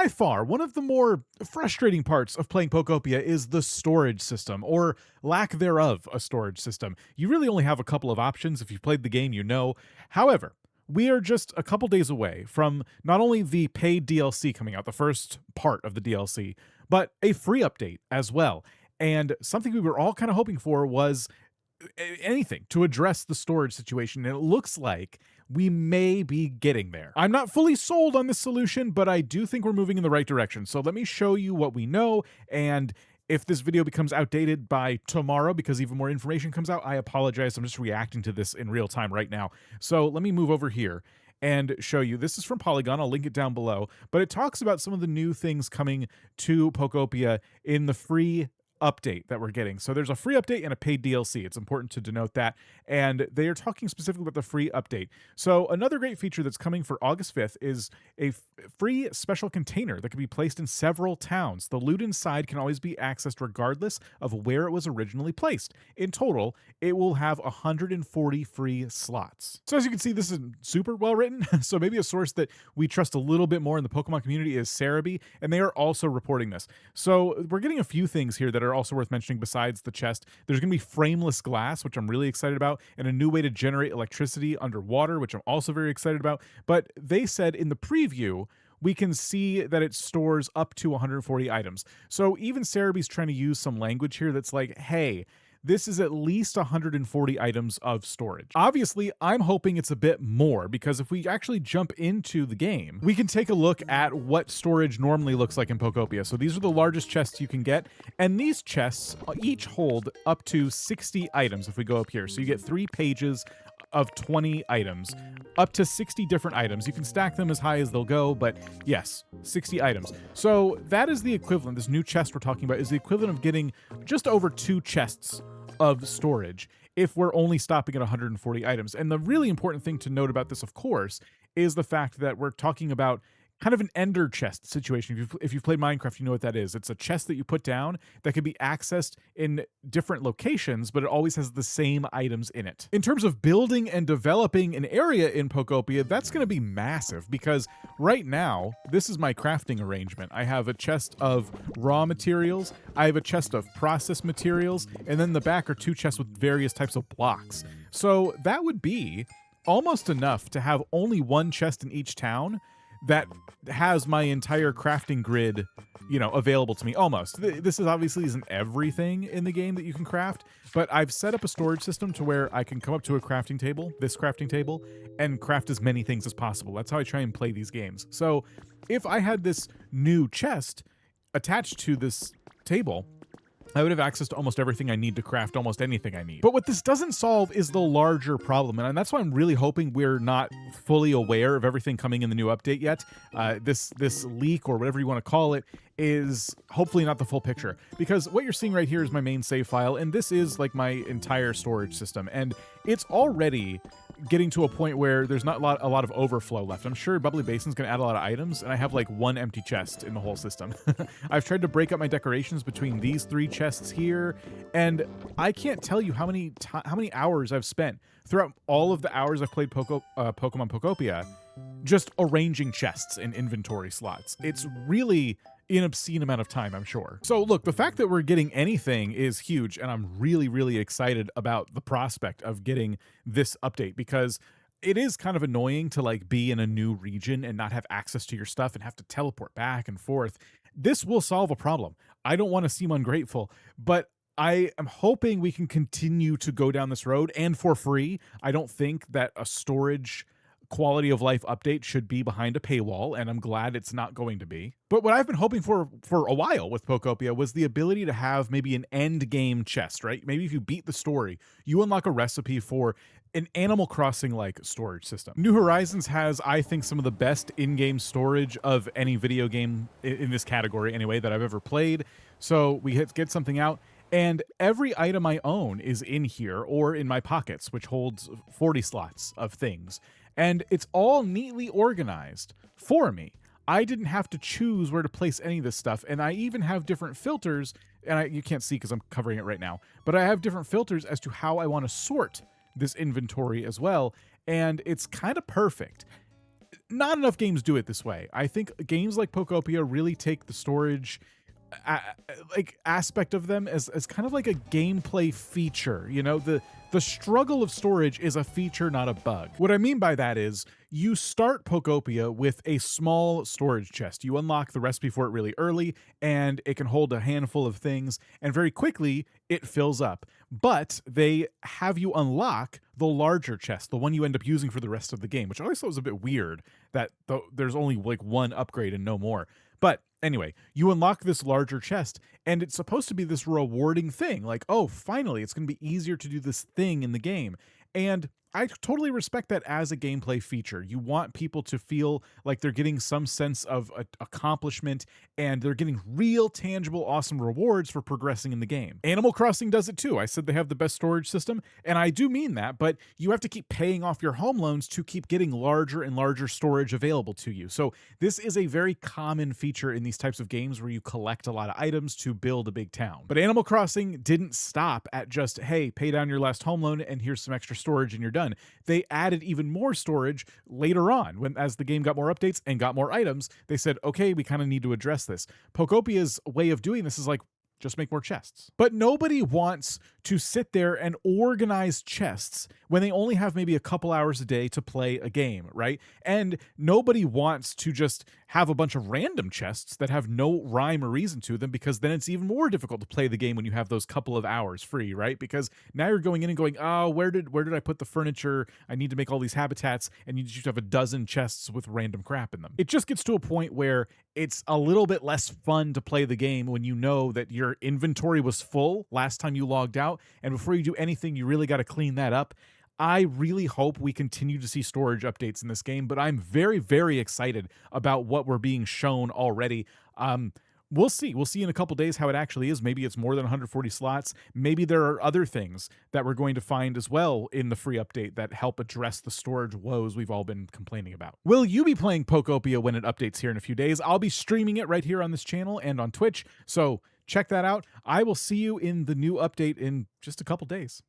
By far, one of the more frustrating parts of playing Pokopia is the storage system, or lack thereof a storage system. You really only have a couple of options. If you've played the game, you know. However, we are just a couple days away from not only the paid DLC coming out, the first part of the DLC, but a free update as well. And something we were all kind of hoping for was anything to address the storage situation, and it looks like we may be getting there. I'm not fully sold on this solution, but I do think we're moving in the right direction. So let me show you what we know, and if this video becomes outdated by tomorrow because even more information comes out, I apologize. I'm just reacting to this in real time right now. So let me move over here and show you. This is from Polygon. I'll link it down below, but it talks about some of the new things coming to Pokopia in the free update that we're getting. So there's a free update and a paid DLC. It's important to denote that. And they are talking specifically about the free update. So another great feature that's coming for August 5th is a free special container that can be placed in several towns. The loot inside can always be accessed regardless of where it was originally placed. In total, it will have 140 free slots. So as you can see, this is super well written. So maybe a source that we trust a little bit more in the Pokemon community is Cerebi, and they are also reporting this. So we're getting a few things here that are also worth mentioning besides the chest. There's going to be frameless glass, which I'm really excited about, and a new way to generate electricity underwater, which I'm also very excited about. But they said in the preview, we can see that it stores up to 140 items. So even Cerebi's trying to use some language here that's like, hey, this is at least 140 items of storage. Obviously, I'm hoping it's a bit more, because if we actually jump into the game, we can take a look at what storage normally looks like in Pokopia. So these are the largest chests you can get, and these chests each hold up to 60 items if we go up here. So you get 3 pages of 20 items, up to 60 different items. You can stack them as high as they'll go, but yes, 60 items. So that is the equivalent, this new chest we're talking about is the equivalent of getting just over 2 chests of storage if we're only stopping at 140 items. And the really important thing to note about this, of course, is the fact that we're talking about kind of an ender chest situation. If you've played Minecraft, you know what that is. It's a chest that you put down that can be accessed in different locations, but it always has the same items in it. In terms of building and developing an area in Pokopia, that's going to be massive, because right now, this is my crafting arrangement. I have a chest of raw materials, I have a chest of processed materials, and then the back are 2 chests with various types of blocks. So that would be almost enough to have only 1 chest in each town that has my entire crafting grid, available to me, almost. This is obviously isn't everything in the game that you can craft, but I've set up a storage system to where I can come up to a crafting table, this crafting table, and craft as many things as possible. That's how I try and play these games. So if I had this new chest attached to this table, I would have access to almost everything I need to craft almost anything I need. But what this doesn't solve is the larger problem, and that's why I'm really hoping we're not fully aware of everything coming in the new update yet. This leak, or whatever you want to call it, is hopefully not the full picture, because what you're seeing right here is my main save file, and this is like my entire storage system, and it's already getting to a point where there's not a lot of overflow left. I'm sure Bubbly Basin's gonna add a lot of items, and I have like 1 empty chest in the whole system. I've tried to break up my decorations between these 3 chests here, and I can't tell you how many hours I've spent throughout all of the hours I've played Pokemon Pokopia just arranging chests in inventory slots. It's really an obscene amount of time, I'm sure. So look, the fact that we're getting anything is huge, and I'm really, really excited about the prospect of getting this update, because it is kind of annoying to like be in a new region and not have access to your stuff and have to teleport back and forth. This will solve a problem. I don't want to seem ungrateful, but I am hoping we can continue to go down this road, and for free. I don't think that a storage quality of life update should be behind a paywall, and I'm glad it's not going to be. But what I've been hoping for a while with Pokopia was the ability to have maybe an end game chest, right? Maybe if you beat the story, you unlock a recipe for an Animal Crossing-like storage system. New Horizons has, I think, some of the best in-game storage of any video game in this category anyway that I've ever played. So we get something out, and every item I own is in here or in my pockets, which holds 40 slots of things. And it's all neatly organized for me. I didn't have to choose where to place any of this stuff, and I even have different filters, and you can't see because I'm covering it right now, but I have different filters as to how I want to sort this inventory as well, and it's kind of perfect. Not enough games do it this way. I think games like Pokopia really take the storage aspect of them as kind of like a gameplay feature. You know, the struggle of storage is a feature, not a bug. What I mean by that is you start Pokopia with a small storage chest. You unlock the recipe for it really early, and it can hold a handful of things, and very quickly it fills up. But they have you unlock the larger chest, the one you end up using for the rest of the game, which I always thought was a bit weird that there's only like one upgrade and no more. But anyway, you unlock this larger chest, and it's supposed to be this rewarding thing. Like, oh, finally, it's going to be easier to do this thing in the game. And I totally respect that as a gameplay feature. You want people to feel like they're getting some sense of accomplishment, and they're getting real, tangible, awesome rewards for progressing in the game. Animal Crossing does it too. I said they have the best storage system, and I do mean that, but you have to keep paying off your home loans to keep getting larger and larger storage available to you. So this is a very common feature in these types of games where you collect a lot of items to build a big town. But Animal Crossing didn't stop at just, hey, pay down your last home loan and here's some extra storage and you're done. They added even more storage later on as the game got more updates and got more items. They said, okay, we kind of need to address this. Pokopia's way of doing this is like, just make more chests. But nobody wants to sit there and organize chests when they only have maybe a couple hours a day to play a game, right? And nobody wants to just have a bunch of random chests that have no rhyme or reason to them, because then it's even more difficult to play the game when you have those couple of hours free, right? Because now you're going in and going, oh, where did I put the furniture? I need to make all these habitats, and you just have a dozen chests with random crap in them. It just gets to a point where it's a little bit less fun to play the game when you know that your inventory was full last time you logged out, and before you do anything, you really got to clean that up. I really hope we continue to see storage updates in this game, but I'm very, very excited about what we're being shown already. We'll see. We'll see in a couple days how it actually is. Maybe it's more than 140 slots. Maybe there are other things that we're going to find as well in the free update that help address the storage woes we've all been complaining about. Will you be playing Pokopia when it updates here in a few days? I'll be streaming it right here on this channel and on Twitch, so check that out. I will see you in the new update in just a couple days.